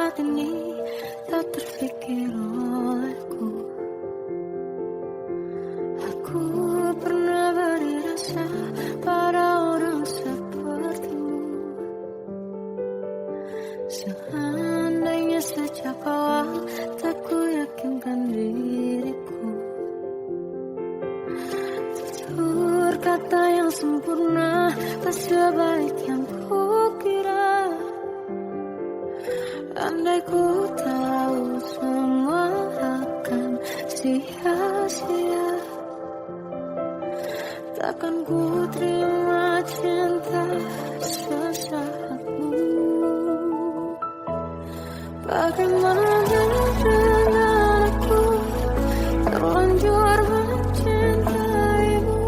saat ini tak terfikir olehku. Aku pernah beri rasa pada orang sepertimu. Seandainya sejak awal tak ku yakinkan diriku. Tutur kata yang sempurna tak sebaik yang ku kira. Andai ku tahu semua akan sia-sia, takkan ku terima cinta sesaatmu. Bagaimana dengan aku terlanjur mencintaimu,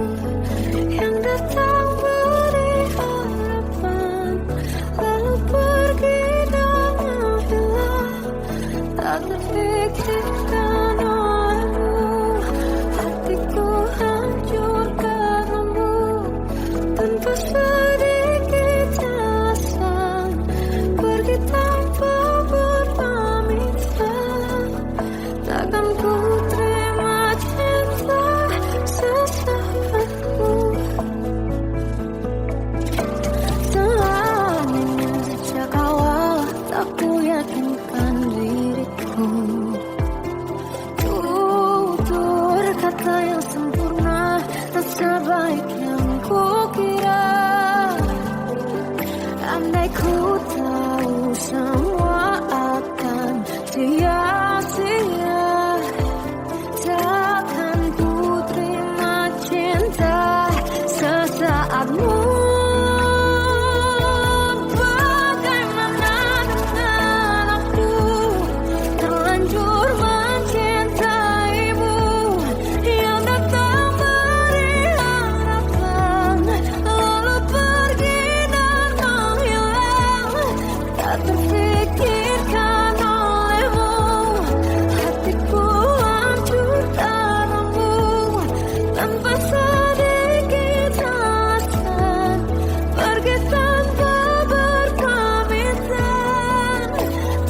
yang datang beri harapan lalu pergi dan menghilang, tak terfikirkan olehmu. Hatiku hancur karenamu, tanpa sedikit alasan, pergi tanpa berpamitan. Takkan ku terima cinta sesaatmu. Seandainya sejak awal tak ku yakinkan diriku. Tutur kata yang sempurna tak sebaik yang ku kira. Andai ku tahu semua akan sia-sia, takkan ku terima cinta sesaatmu. Bagaimana dengan aku terlanjur mencintaimu, yang datang beri harapan lalu pergi dan menghilang, tak terfikirkan olehmu. Hatiku hancur karenamu, tanpa sedikit alasan, pergi tanpa berpamitan.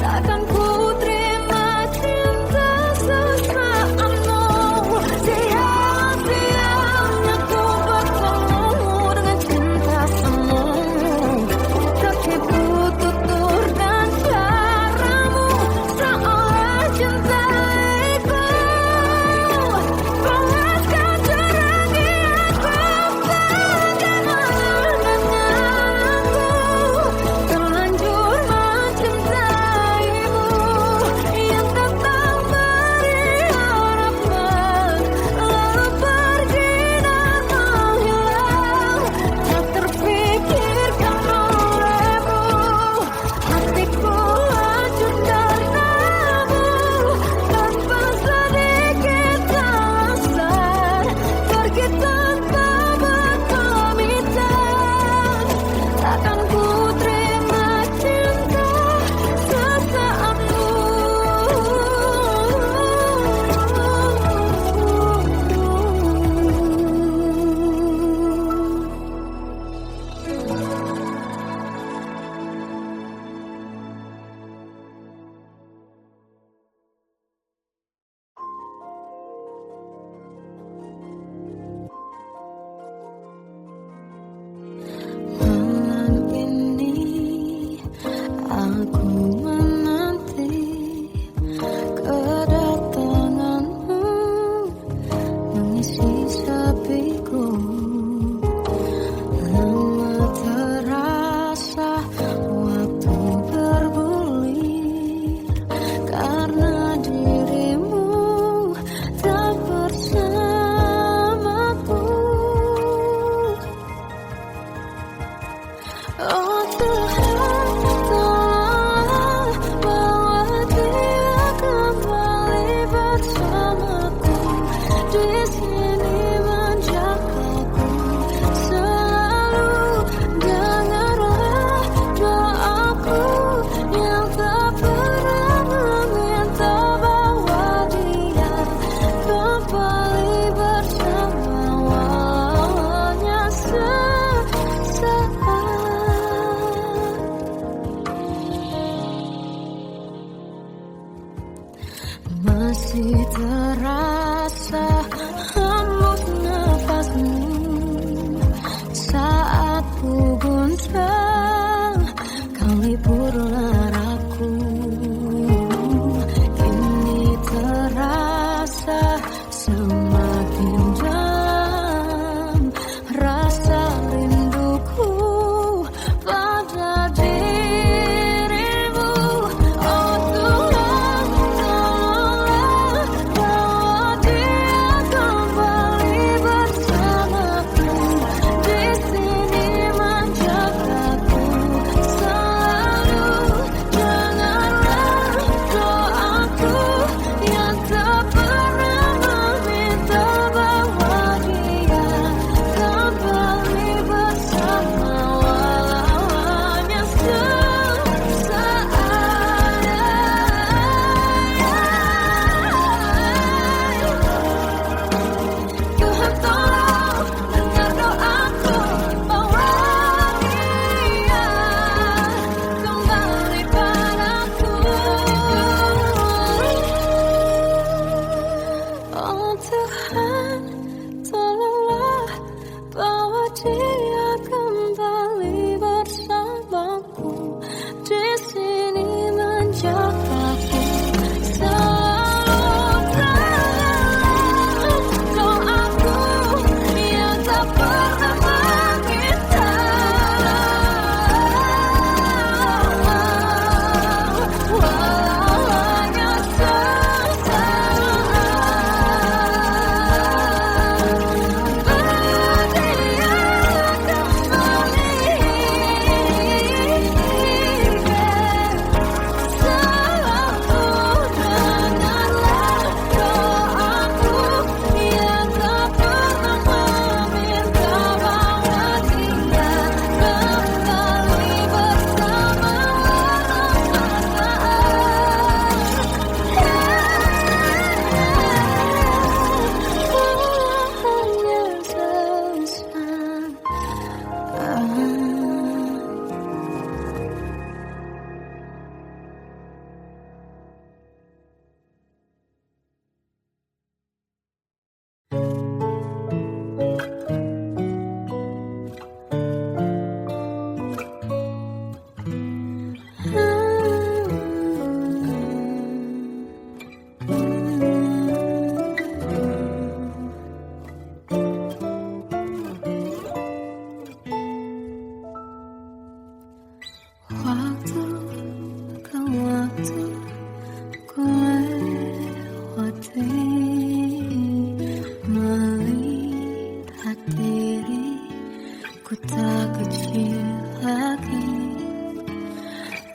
Takkan ku terima cinta sesaatmu. Sia-sianya ku bertemu dengan cinta semu, tertipu tutur dan caramu, seolah cintaiku balaskan cerangi aku. Bagaimana dengan aku terlanjur mencintaimu, yang datang beri harapan lalu pergi dan menghilang, tak terfikirkan olehmu. Hatiku hancur karenamu, tanpa sedikit alasan, pergi tanpa berpamitan. Takkan ku terima cinta sesaatmu. Malam ini aku menanti kedatanganmu, mengisi sepiku. Lama terasa waktu bergulir, karena dirimu tak bersamaku. Oh Tuhan, tolonglah masih terasa hembus nafasmu saat ku goncang, kau liburlah aku. Kini terasa semakin dalam rasa rinduku pada dirimu. Oh Tuhan, tolonglah bawa dia kembali bersamaku. Di sini menjagaku selalu. Dengarlah doaku yang tak pernah meminta bawa dia kembali bersama, walau hanya sesaat. Tuhan tolong dengar doaku, bawa dia kembali padaku. Oh Tuhan, tolonglah bawa dia kembali bersamaku. Di sini menjagaku selalu. Doaku yang tak pernah meminta, walau hanya sesaat. Waktu ke waktu ku lewati, melihat diriku tak kecil lagi.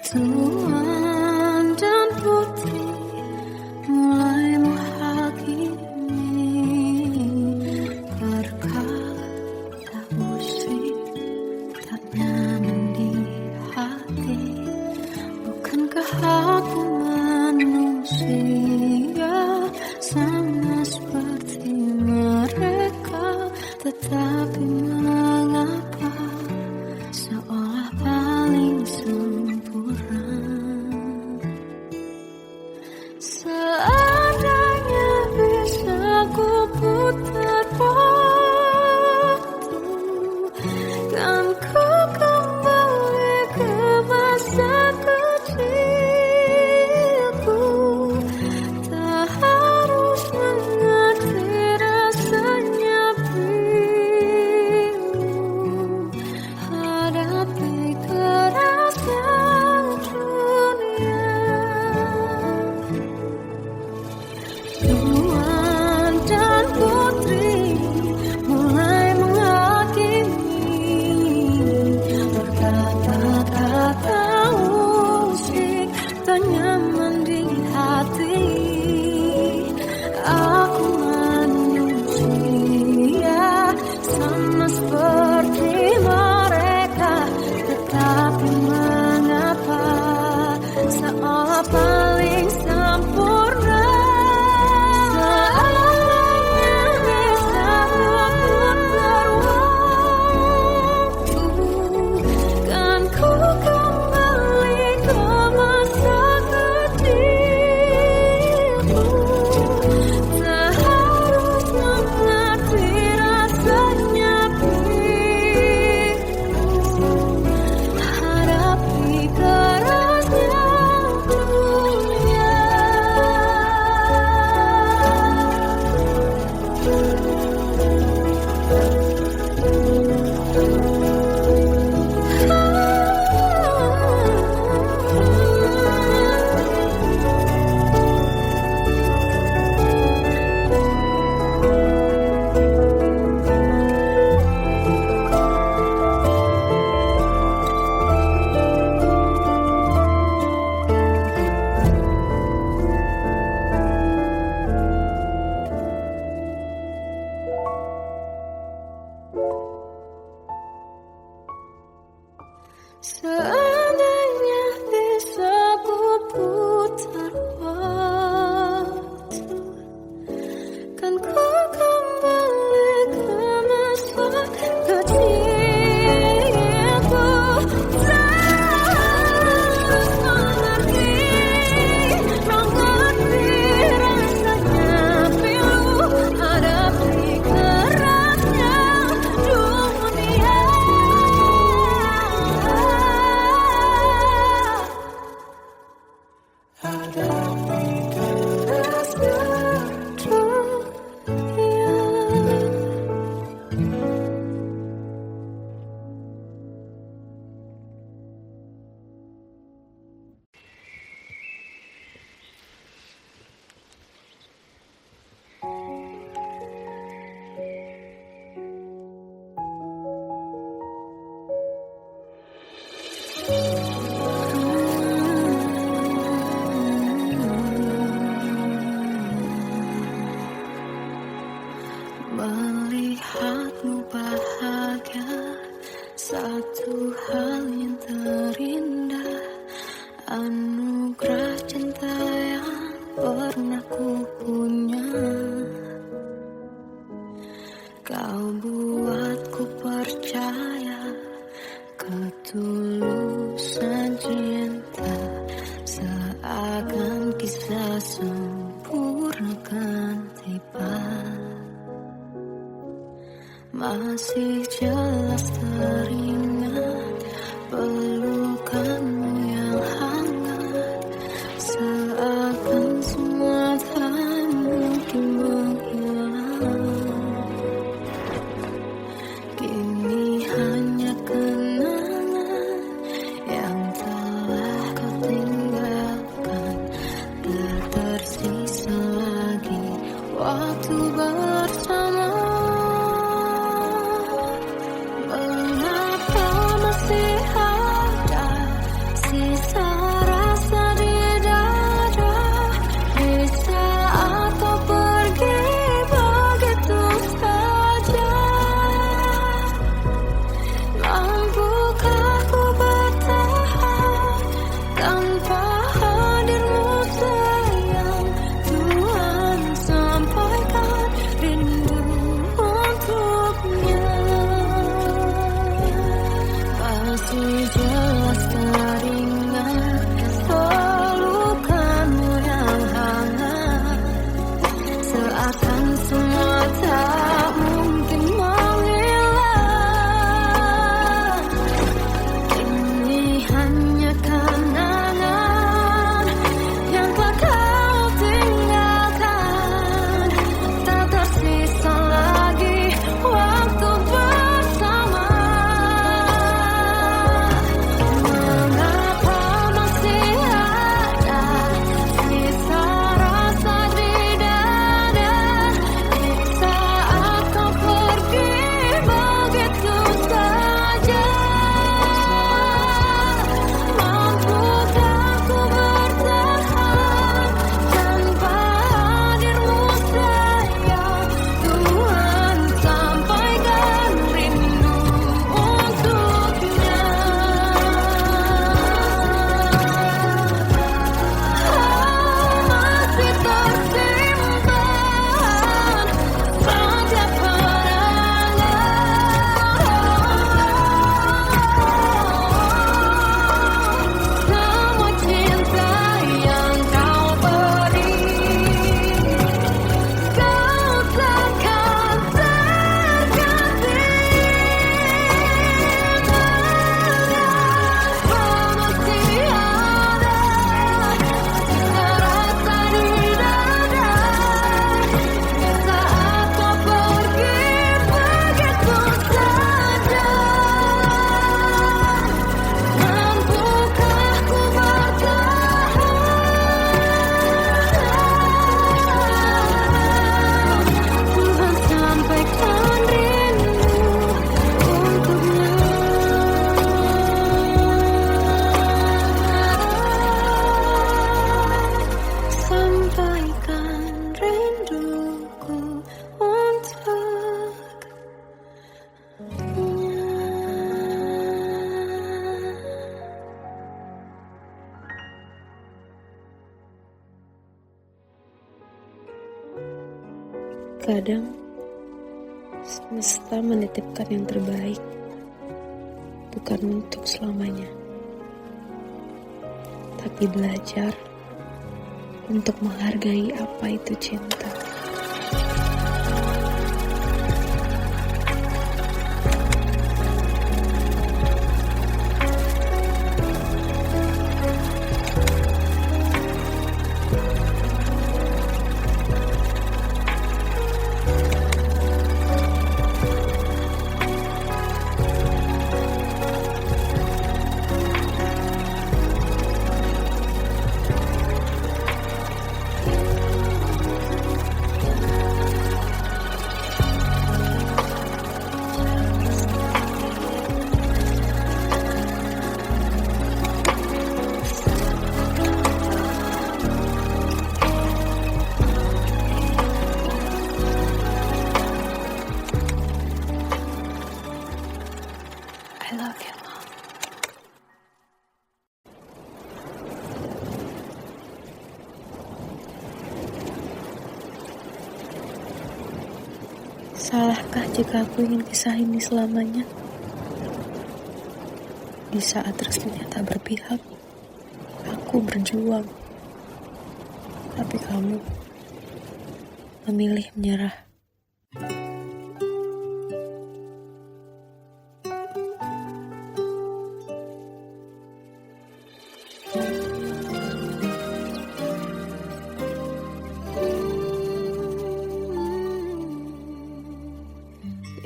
Tuan dan putri mulai menghakimi berkata usik tak nyaman di hati. Bukankah aku manusia sama seperti mereka? Tetapi mengapa seolah paling sempurna? Seandainya bisa ku putar waktu, kan ku kembali ke masa kecilku. Tak harus mengerti rasanya pilu, hadapi kerasnya dunia. Tuan dan putri mulai menghakimi, berkata-kata usik tak nyaman di hati. Aku manusia sama seperti mereka, tetapi mengapa seolah paling sempurna? Seandainya bisa putar waktu, kan ku kembali ke masa kecilku. hadapi derasnya dunia. Melihatmu bahagia, satu hal yang terindah, anugerah cinta yang pernah ku punya. Kau buatku percaya ketulusan cinta, seakan kisah sempurna kan tiba. Masih jelas teringat pelukanmu yang hangat, seakan semua tak mungkin menghilang. Kini hanya kenangan yang telah kau tinggalkan, tak tersisa lagi waktu bersama. Jelas teringat pelukanmu yang hangat, seakan semua tak mungkin menghilang. Ini hanya kenangan yang telah kau tinggalkan, tak tersisa lagi waktu bersama. Kadang semesta menitipkan yang terbaik, bukan untuk selamanya, tapi belajar untuk menghargai apa itu cinta. Salahkah jika aku ingin kisah ini selamanya? Di saat restunya tak berpihak, aku berjuang. Tapi kamu memilih menyerah.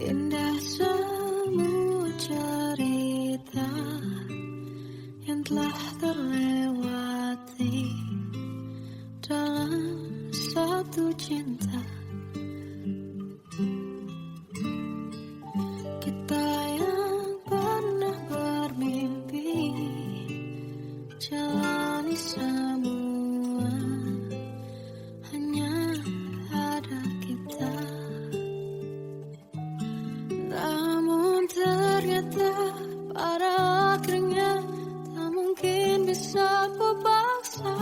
Indah semua cerita yang telah terlewati dalam satu cinta. Kita yang pernah bermimpi jalani semua, hanya ada kita. Namun ternyata pada akhirnya tak mungkin bisa ku paksa.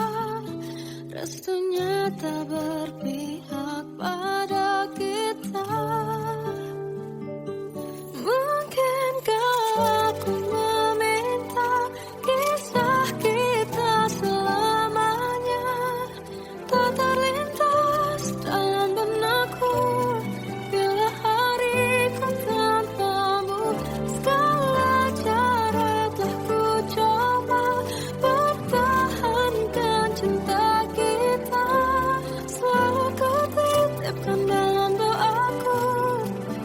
Restunya tak berpihak pada kita. Mungkinkah aku meminta kisah kita selamanya tak terlintas dalam benakku bila hariku tanpamu. Segala cara telah ku coba pertahankan cinta kita. Selalu ku titipkan dalam doaku,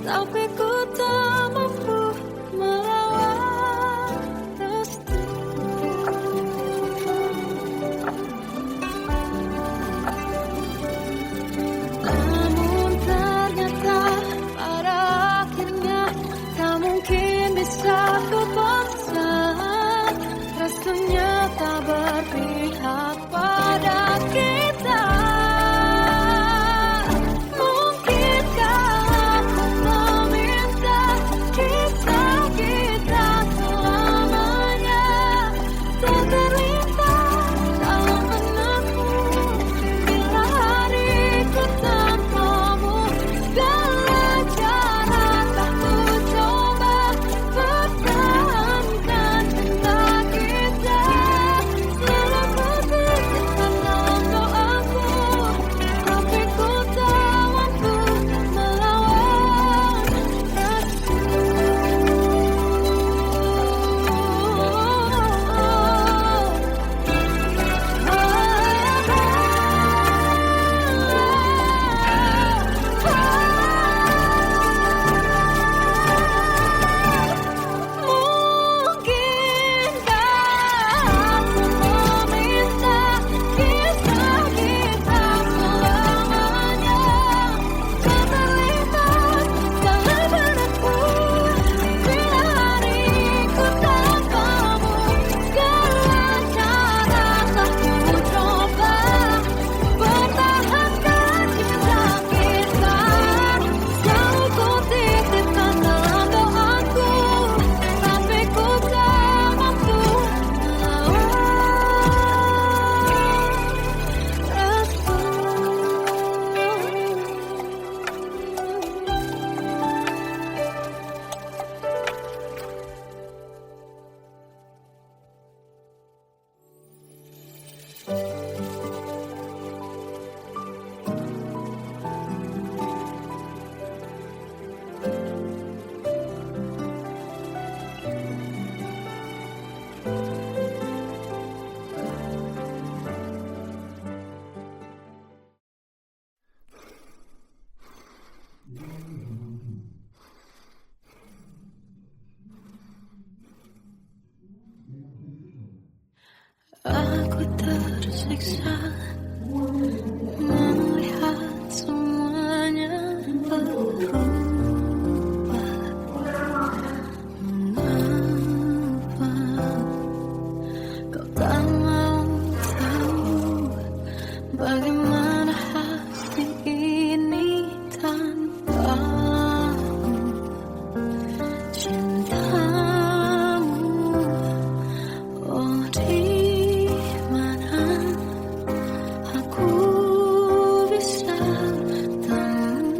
tapi ku tak mampu melawan restu. Namun ternyata pada akhirnya tak mungkin bisa ku paksa. Restunya tak berpihak pada kita. Mungkinkah aku meminta kisah kita selamanya tak terlintas dalam benakku bila hariku tanpamu. Segala cara tak ku coba pertahankan cinta kita. Selalu ku titipkan dalam doaku, tapi ku tak mampu melawan restu. Mungkinkah aku meminta kisah kita selamanya tak terlintas dalam benakku bila hariku tanpamu. Segala cara telah ku coba pertahankan cinta kita. Selalu ku titipkan dalam doaku, tapi ku tak mampu aku tersiksa melihat semuanya berubah. Mengapa kau tak mau tahu bagaimana hati ini tanpamu? Cintamu, oh di mana aku bisa tahu?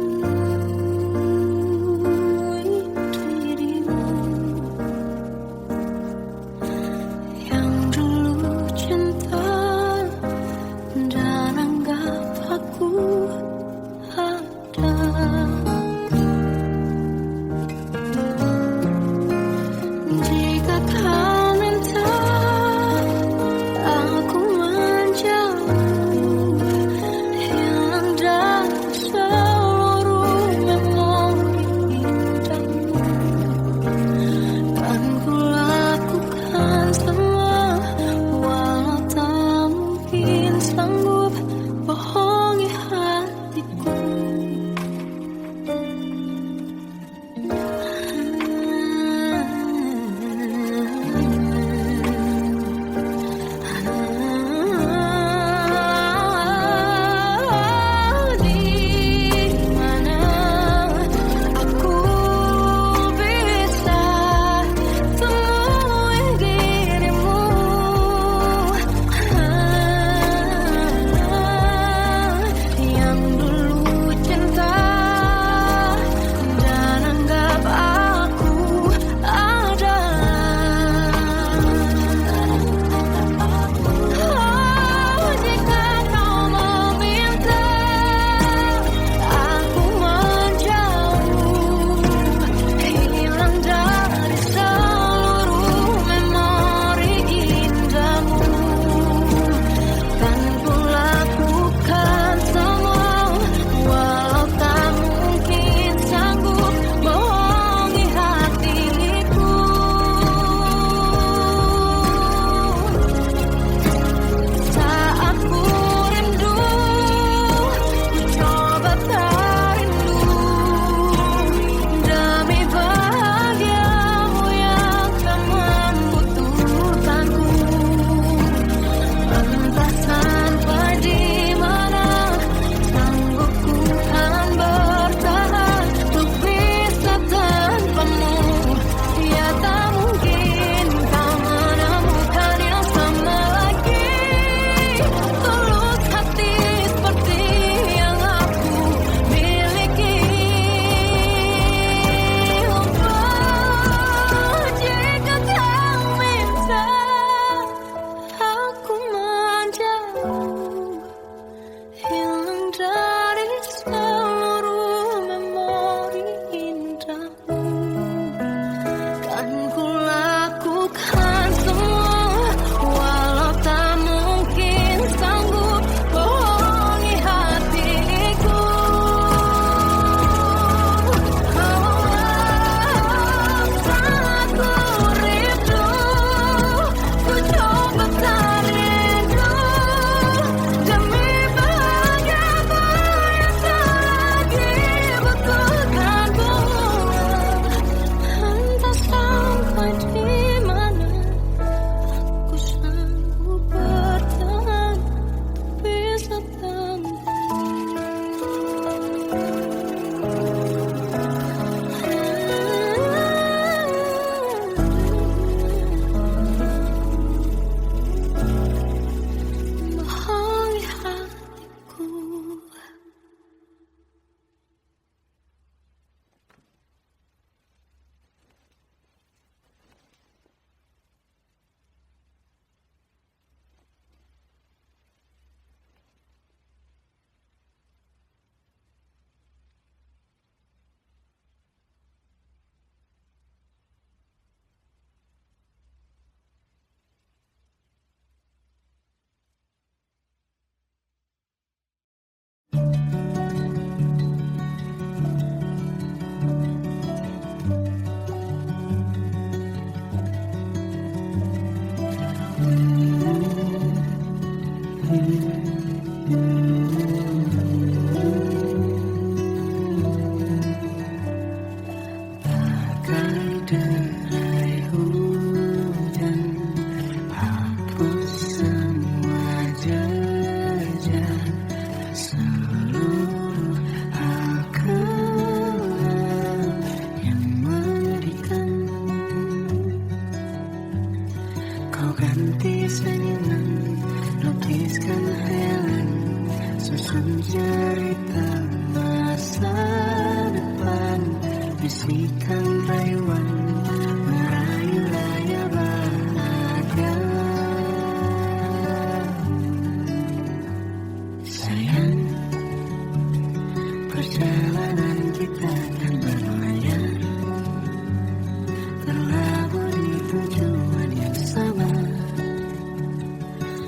sanggup bohongi hatiku.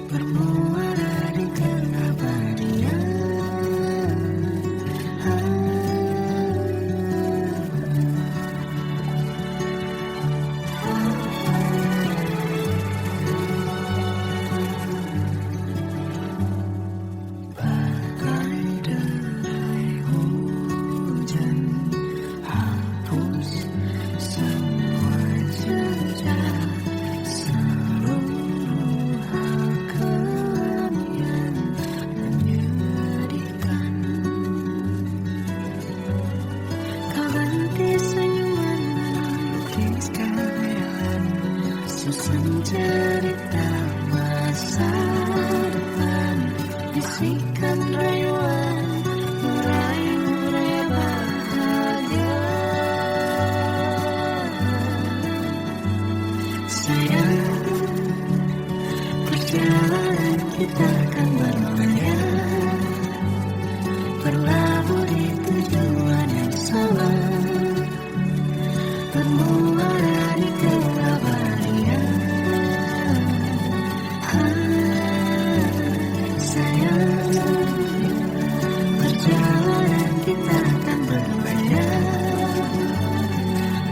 Bermuara di keabadian. bisikan rayuan meraih raya bahagia. Sayang, perjalanan kita akan berlayar, berlabuh di tujuan yang sama, bermuara di keabadian. Sayang, perjalanan kita akan berlayar,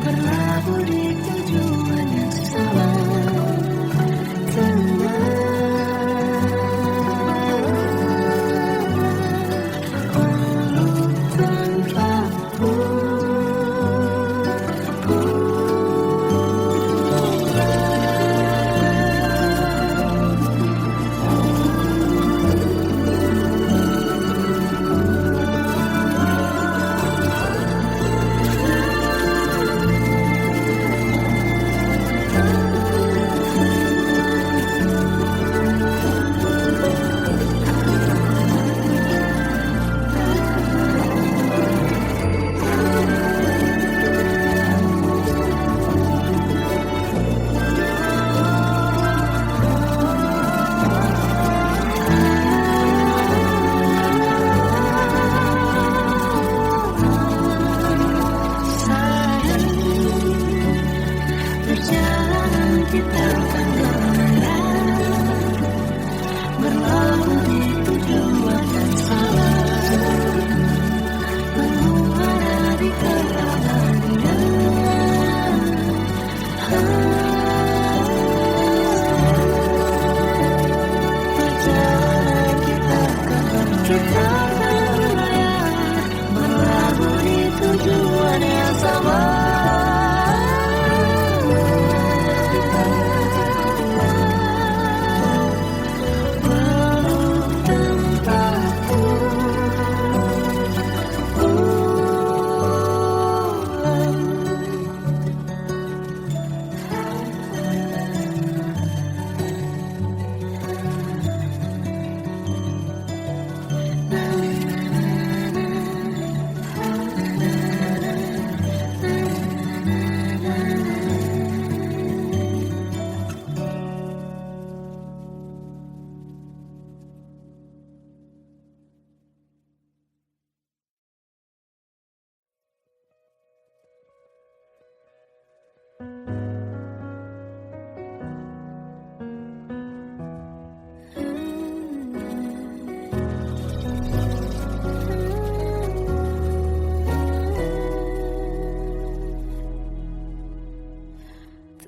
berlabuh di tujuan yang sama.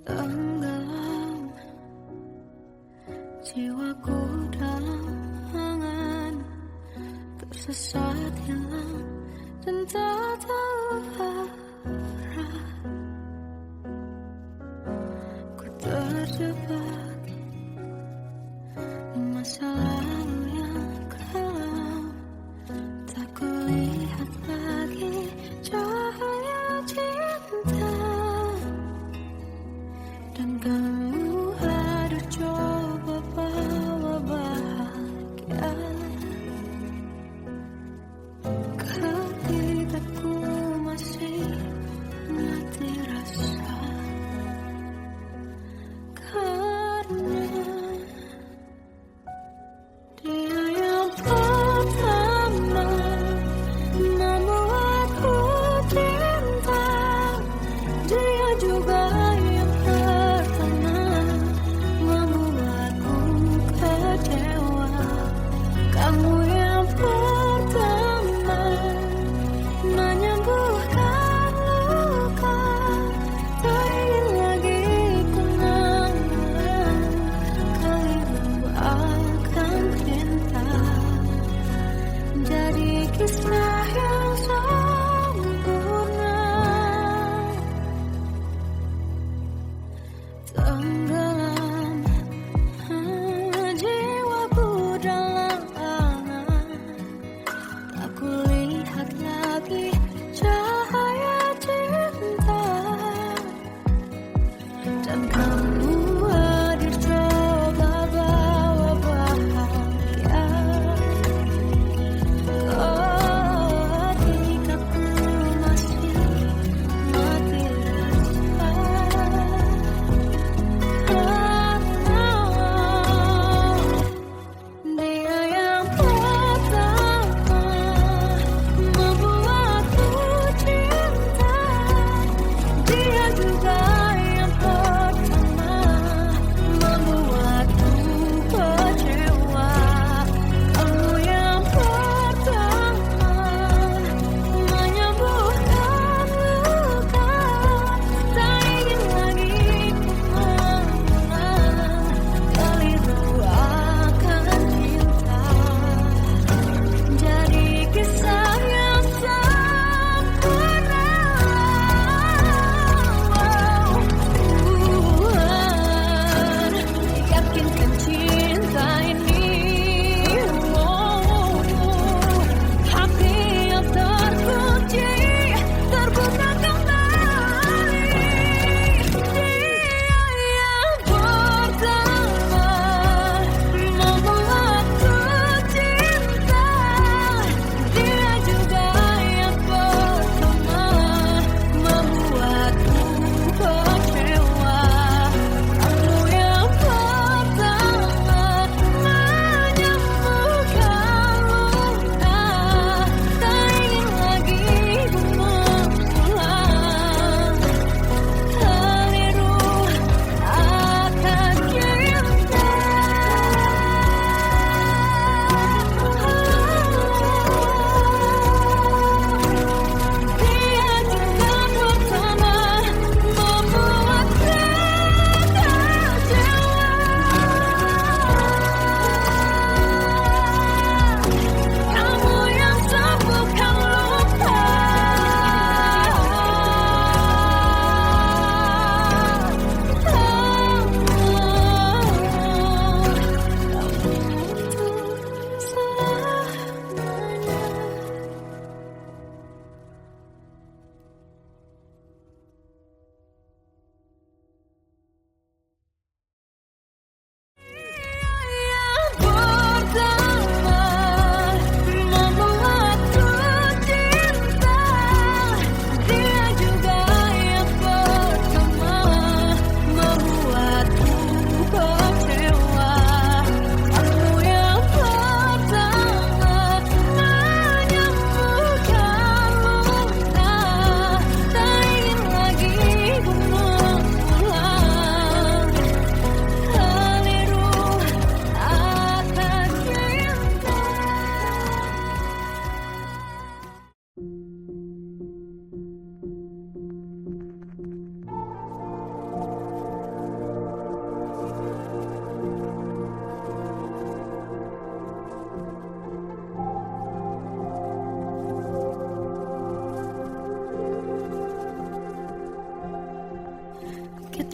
Tenggelam jiwaku dalam angan, tersesat hilang dan tak tahu arah. Ku terjebak di masa lalu yang kelam, tak kulihat lagi cahaya cinta. Dan kamu ada coba bawa bahagia, ketika ku masih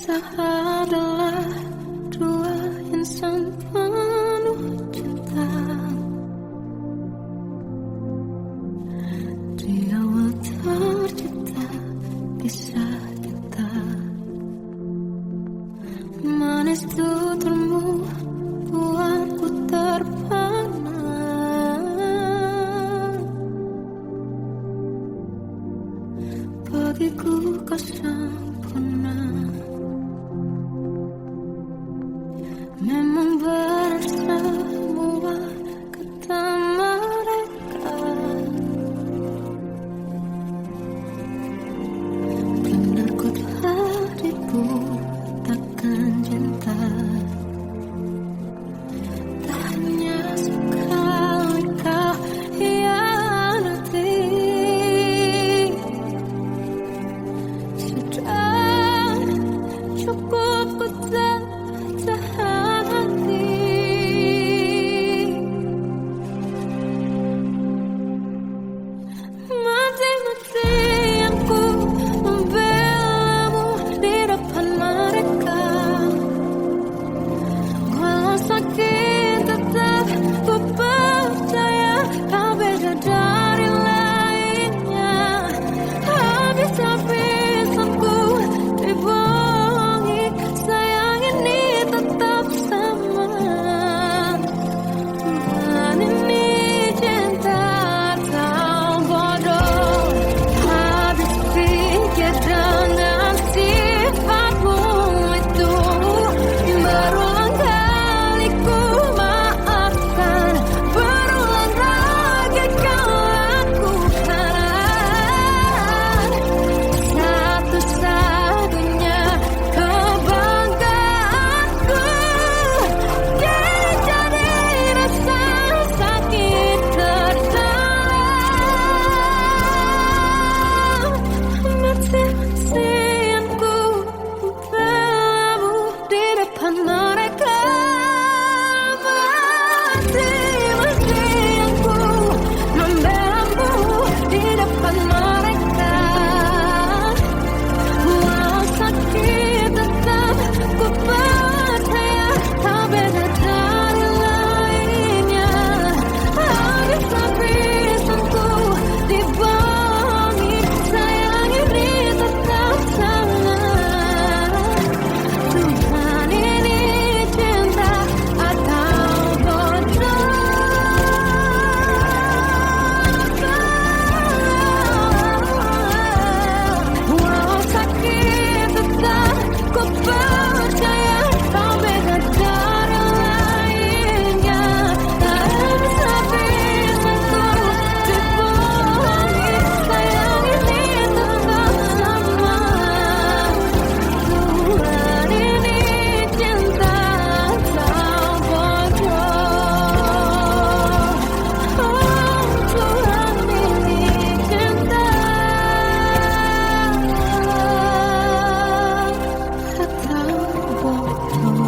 Kita adalah dua insan penuh cinta. Di awal tercipta kisah kita, manis tuturmu buatku terpana. Bagiku kau sempurna. Memang berat semua kata mereka, benar ku telah dibutakan cinta. Tak hanya sekali kau hianati, sudah cukup ku tahan hati. Mati-matian ku membelamu di depan mereka. Walau sakit tetap ku percaya kau beda dari lainnya. Habis-habisan ku dibohongi, sayang ini tetap sama. Tuhan ini cinta atau bodoh. Habis pikir dengan sifatmu itu, berulang kali ku maafkan, berulang lagi kau lakukan. Satu-satunya kebanggaanku, jadi rasa sakit terdalam. Mati-matian ku membelamu di depan mereka. Mati-matian ku membelamu di depan mereka. Walau sakit tetap ku percaya kau beda dari lainnya. Habis-habisan ku dibohongi, sayang ini tetap sama. Tuhan ini cinta atau bodoh. Walau sakit tetap ku percaya kau beda dari lainnya. Habis-habisan ku dibohongi, sayang ini tetap sama. Tuhan ini cinta atau bodoh. Tuhan ini cinta atau bodoh.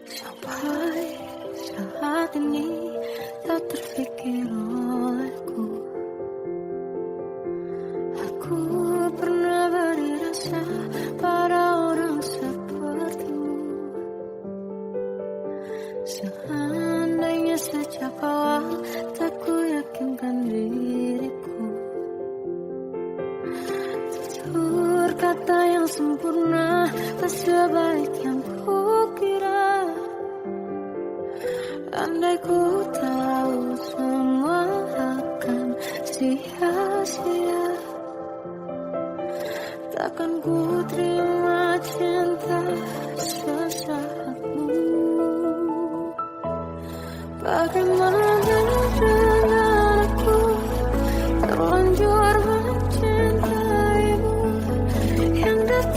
Sampai saat ini tak terfikir olehku, aku pernah beri rasa pada orang sepertimu. Seandainya sejak awal tak ku yakinkan diriku, tutur kata yang sempurna tak sebaik yang kukira. Andai ku tahu semua akan sia-sia, takkan ku terima cinta sesaatmu. Bagaimana dengan aku, terlanjur mencintaimu, yang datang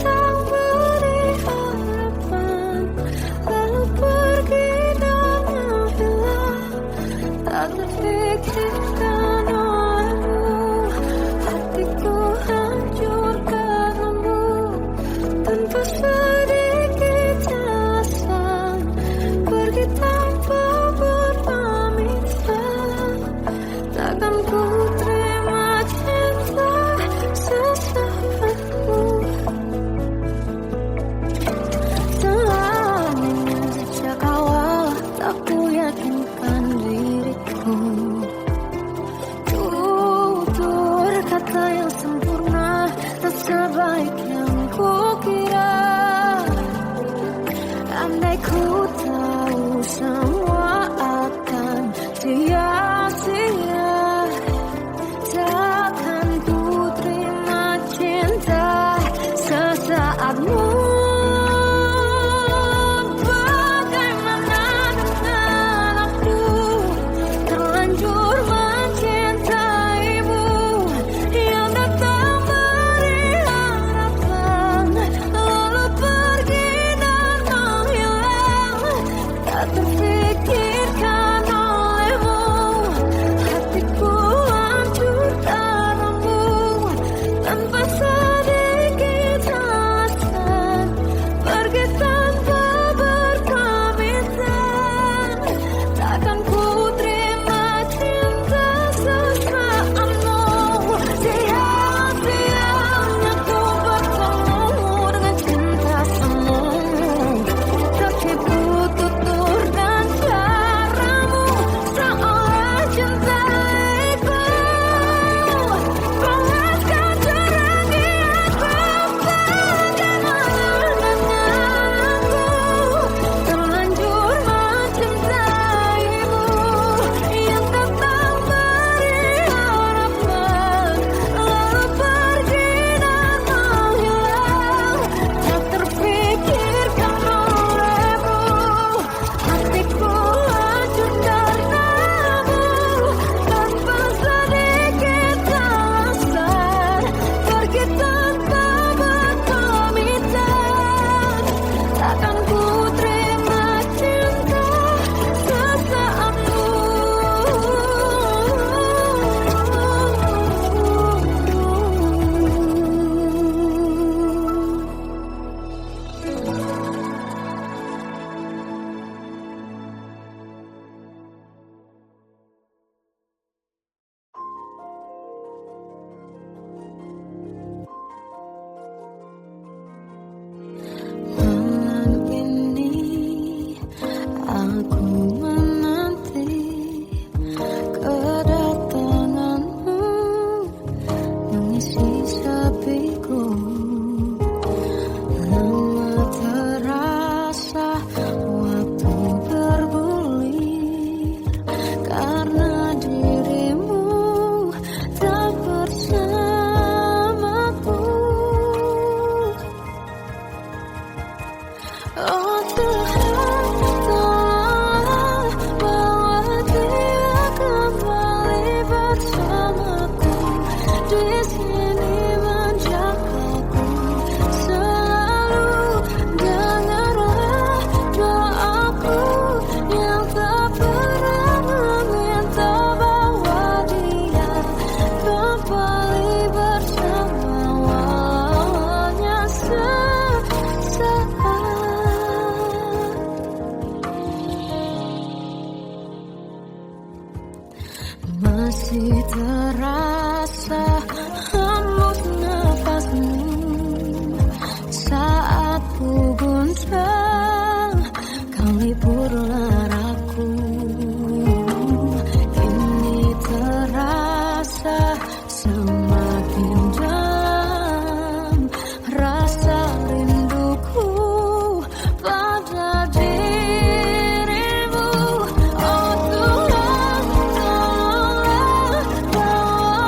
meyakinkan diriku. Tutur kata yang sempurna tak sebaik yang kukira. Andai ku tahu semua akan sia-sia, takkan ku terima cinta sesaatmu. Bagaimana dengan aku terlanjur mencintaimu yang datang beri harapan lalu pergi dan menghilang, tak terfikirkan olehmu. Hatiku hancur karenamu tanpa sedikit alasan, pergi tanpa berpamitan. Takkan ku terima cinta sesaatmu. Sia-sianya ku bertemu dengan cinta semu, tertipu tutur dan caramu seolah cintaiku. Balaskan cerangi aku. Bagaimana dengan aku terlanjur mencintaimu yang datang beri harapan lalu pergi dan menghilang, tak terfikirkan olehmu. Hatiku hancur karenamu tanpa sedikit alasan, pergi tanpa berpamitan. Takkan ku terima cinta sesaatmu. Malam ini aku menanti kedatanganmu mengisi sepiku. Lama terasa waktu bergulir karena dirimu tak bersamaku. Oh Tuhan, tolonglah bawa dia kembali bersamaku. Di sini menjagaku selalu. Dengarlah doaku yang tak pernah meminta bawa dia kembali bersama awalnya sesaat. Masih terasa hembus nafasmu saat ku guncang kau liburlah aku. Kini terasa semakin dalam rasa rinduku pada dirimu. Oh Tuhan, tolonglah bawa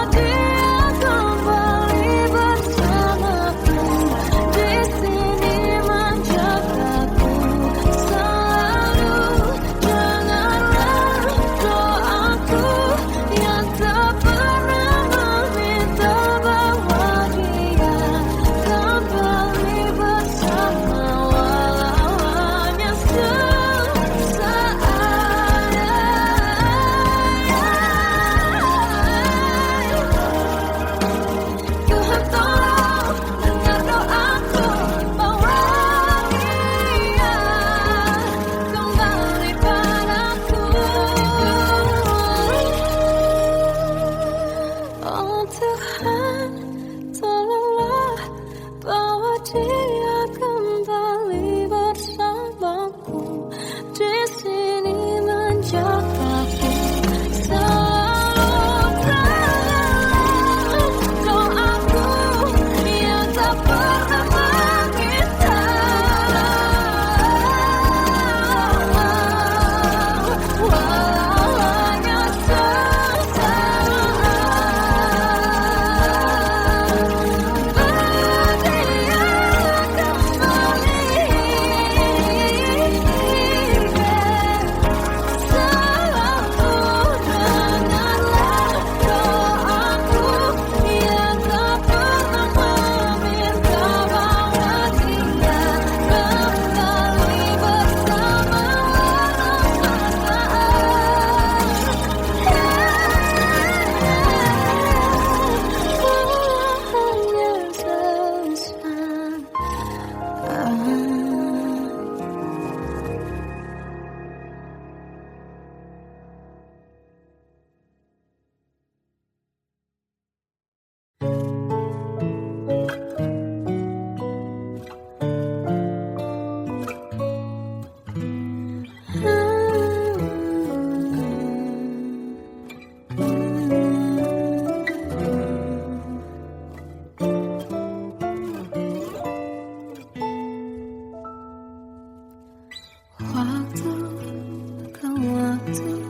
waktu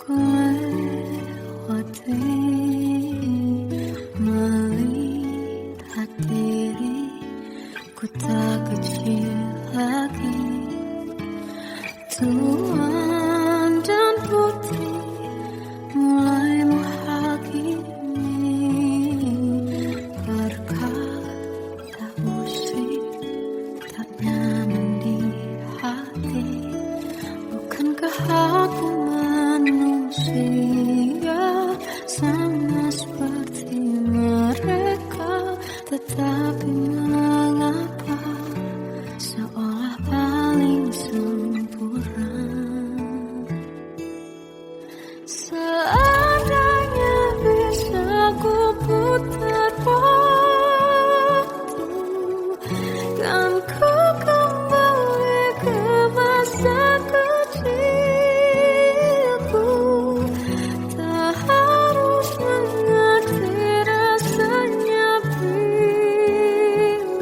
ku lewati, melihat diri ku tak kecil lagi. Tuan dan putri mulai menghakimi, berkata musik tak nyaman di hati. Bukankah aku manusia sama seperti mereka, tetapi mengapa seolah paling sempurna? Seandainya bisa ku putar waktu, kan ku kembali ke masa kecilku. Tak harus mengerti rasanya bingung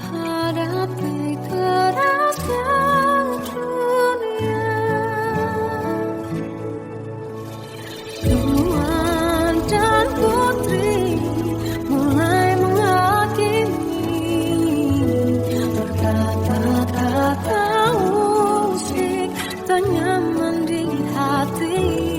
hadapi kerasnya dunia. Tuan dan putri mulai menghakimi, berkata-kata musik tak nyaman di hati.